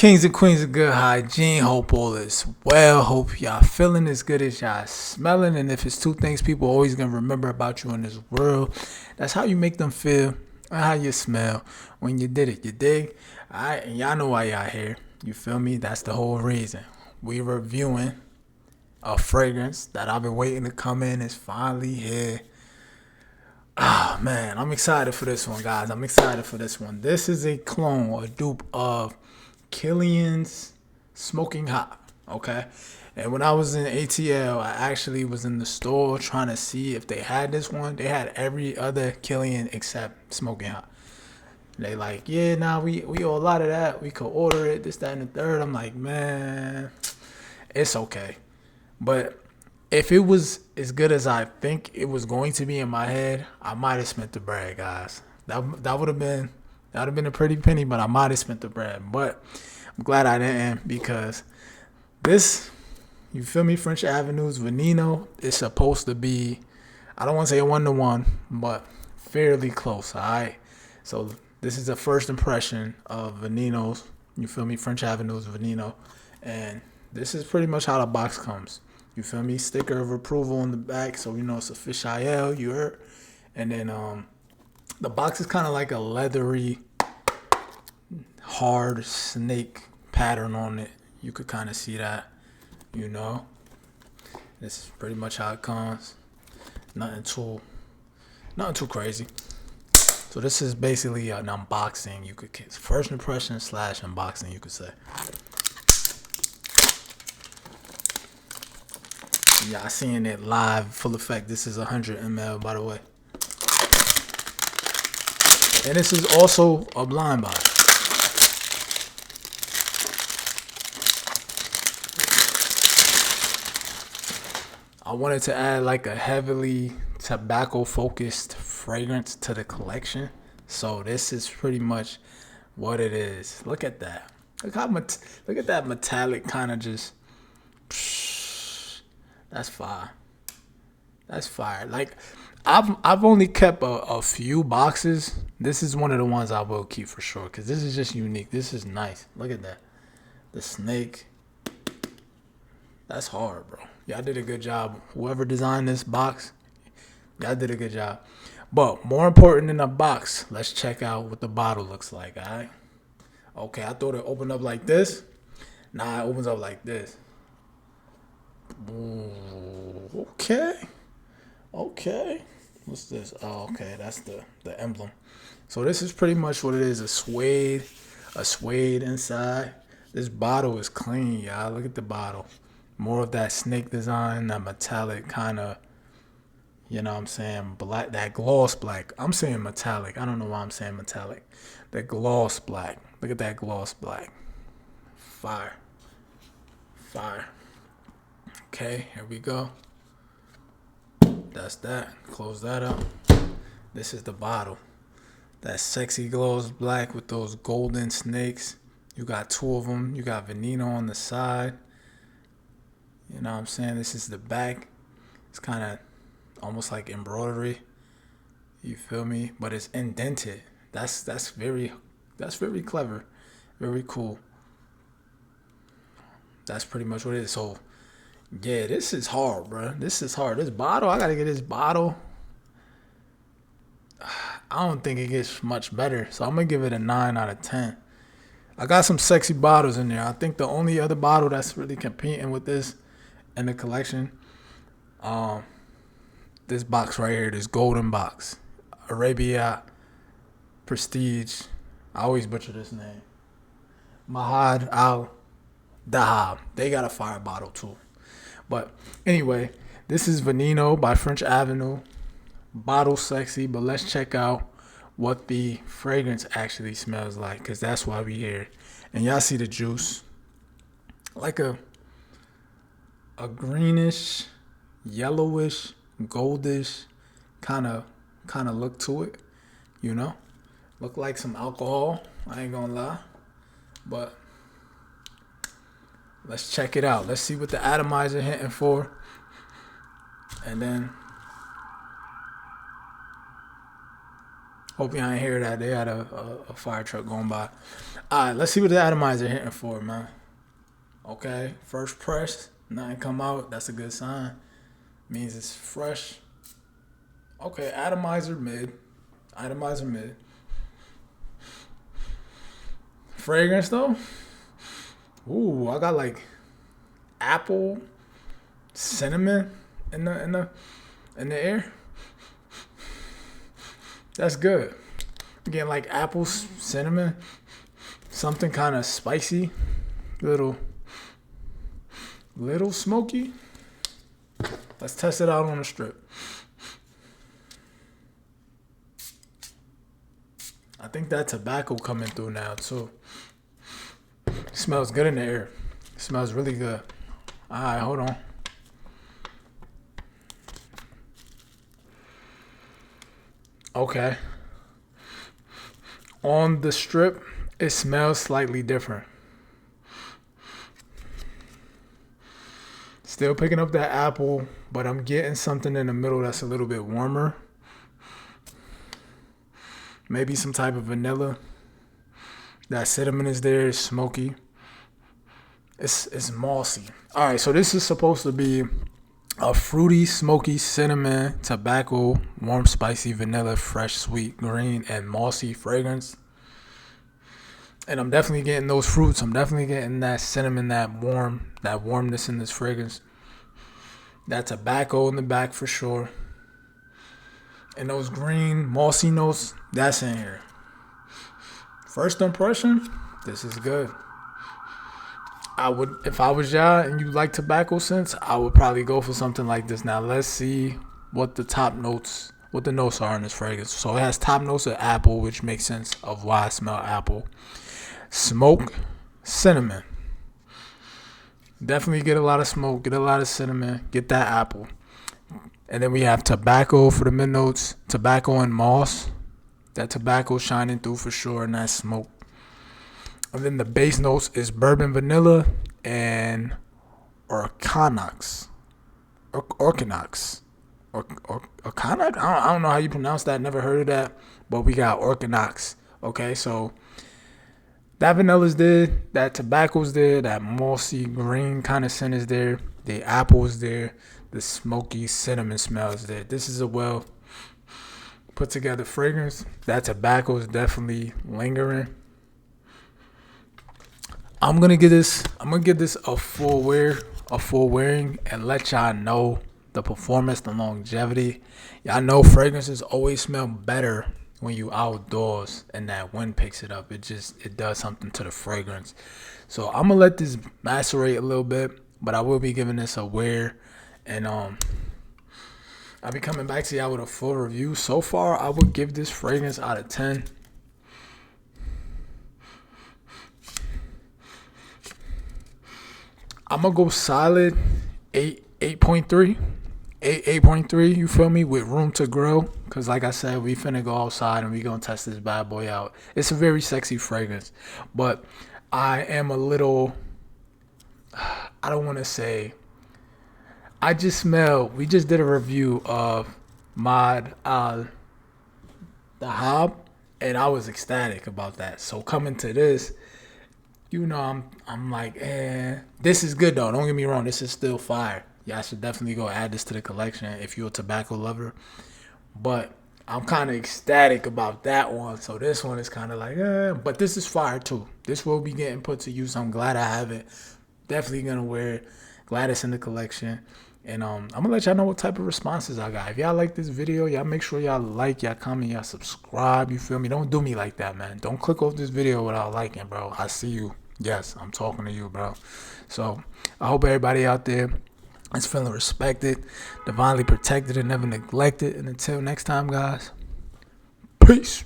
Kings and queens of good hygiene. Hope all is well. Hope y'all feeling as good as y'all smelling. And if it's two things people always gonna remember about you in this world, that's how you make them feel and how you smell when you did it. You dig? Alright, and y'all know why y'all here. You feel me? That's the whole reason. We reviewing a fragrance that I've been waiting to come in. It's finally here. Ah, man, I'm excited for this one, guys. I'm excited for this one. This is a clone or a dupe of Killian's Smoking Hot, okay? And when I was in ATL, I actually was in the store trying to see if they had this one. They had every other Killian except Smoking Hot. They like, yeah, nah, we owe a lot of that. We could order it, this, that, and the third. I'm like, man, it's okay. But if it was as good as I think it was going to be in my head, I might have spent the bread, guys. That would have been a pretty penny, but I might have spent the bread. But I'm glad I didn't, because this, you feel me, French Avenue's VENENO is supposed to be, I don't want to say a 1-to-1, but fairly close, all right? So this is the first impression of VENENO's, you feel me, French Avenue's VENENO. And this is pretty much how the box comes. You feel me? Sticker of approval on the back, so you know it's official. You heard? And then the box is kind of like a leathery, hard snake pattern on it. You could kind of see that, you know. This is pretty much how it comes. Nothing too crazy. So this is basically an unboxing. You could first impression / unboxing, you could say. Y'all seeing it live, full effect. This is 100 ml, by the way. And this is also a blind buy. I wanted to add like a heavily tobacco-focused fragrance to the collection. So this is pretty much what it is. Look at that. Look at that metallic kind of just... That's fire. That's fire. Like, I've only kept a few boxes. This is one of the ones I will keep for sure, because this is just unique. This is nice. Look at that. The snake. That's hard, bro. Y'all did a good job. Whoever designed this box, y'all did a good job. But more important than the box, let's check out what the bottle looks like, all right? Okay, I thought it opened up like this. Nah, it opens up like this. Ooh, okay. What's this? Oh, okay, that's the emblem. So this is pretty much what it is, a suede inside. This bottle is clean, y'all. Look at the bottle. More of that snake design, that metallic kind of, you know what I'm saying, black, that gloss black. I'm saying metallic. I don't know why I'm saying metallic. That gloss black. Look at that gloss black. Fire. Okay, here we go. That's that. Close that up. This is the bottle. That sexy glows black with those golden snakes. You got two of them. You got VENENO on the side. You know what I'm saying? This is the back. It's kind of almost like embroidery. You feel me? But it's indented. That's very clever. Very cool. That's pretty much what it is. So yeah, this is hard, bro. This is hard. This bottle, I gotta get this bottle. I don't think it gets much better, so I'm gonna give it a 9 out of 10. I got some sexy bottles in there. I think the only other bottle that's really competing with this in the collection, this box right here, this golden box, Arabia Prestige. I always butcher this name. Mahad Al Dahab. They got a fire bottle too. But anyway, this is VENENO by French Avenue. Bottle sexy, but let's check out what the fragrance actually smells like, because that's why we here. And y'all see the juice. Like a greenish, yellowish, goldish kind of look to it, you know? Look like some alcohol, I ain't gonna lie. But let's check it out. Let's see what the atomizer hitting for. And then Hope y'all ain't hear that. They had a fire truck going by. All right, let's see what the atomizer hitting for, man. Okay, first press, nothing come out. That's a good sign. Means it's fresh. Okay, atomizer mid. Atomizer mid. Fragrance though. Ooh, I got like apple, cinnamon in the air. That's good. Again, like apple, cinnamon, something kind of spicy, little smoky. Let's test it out on the strip. I think that tobacco coming through now too. It smells good in the air. It smells really good. All right, hold on. Okay. On the strip, it smells slightly different. Still picking up that apple, but I'm getting something in the middle that's a little bit warmer. Maybe some type of vanilla. That cinnamon is there. It's smoky. It's mossy. All right, so this is supposed to be a fruity, smoky, cinnamon, tobacco, warm, spicy, vanilla, fresh, sweet, green, and mossy fragrance. And I'm definitely getting those fruits. I'm definitely getting that cinnamon, that warmness in this fragrance. That tobacco in the back for sure. And those green, mossy notes, that's in here. First impression, this is good. If I was y'all and you like tobacco scents, I would probably go for something like this. Now let's see what the notes are in this fragrance. So it has top notes of apple, which makes sense of why I smell apple. Smoke, cinnamon. Definitely get a lot of smoke, get a lot of cinnamon, get that apple. And then we have tobacco for the mid notes, tobacco and moss. That tobacco shining through for sure, and that smoke. And then the base notes is bourbon vanilla and orkanox. Orkanox. Orkanox? I don't know how you pronounce that. Never heard of that. But we got orkanox. Okay, so that vanilla's there. That tobacco's there. That mossy green kind of scent is there. The apple is there. The smoky cinnamon smell is there. This is a well put together fragrance. That tobacco is definitely lingering. I'm gonna give this a full wearing and let y'all know the performance, the longevity. Y'all know fragrances always smell better when you outdoors and that wind picks it up. It does something to the fragrance. So I'm gonna let this macerate a little bit, but I will be giving this a wear, and I'll be coming back to y'all with a full review. So far, I would give this fragrance out of 10. I'm gonna go solid 8.3. 8.3, you feel me, with room to grow. Because like I said, we finna go outside and we gonna test this bad boy out. It's a very sexy fragrance. But I am a little, I don't want to say, we just did a review of Mod Al Dahab, and I was ecstatic about that. So coming to this, you know, I'm like, this is good though. Don't get me wrong, this is still fire. Y'all should definitely go add this to the collection if you're a tobacco lover. But I'm kind of ecstatic about that one. So this one is kind of like, but this is fire too. This will be getting put to use. I'm glad I have it. Definitely gonna wear it. Glad it's in the collection. And I'm gonna let y'all know what type of responses I got. If y'all like this video, y'all make sure y'all like, y'all comment, y'all subscribe. You feel me? Don't do me like that, man. Don't click off this video without liking, bro. I see you. Yes, I'm talking to you, bro. So I hope everybody out there is feeling respected, divinely protected, and never neglected. And until next time, guys, peace.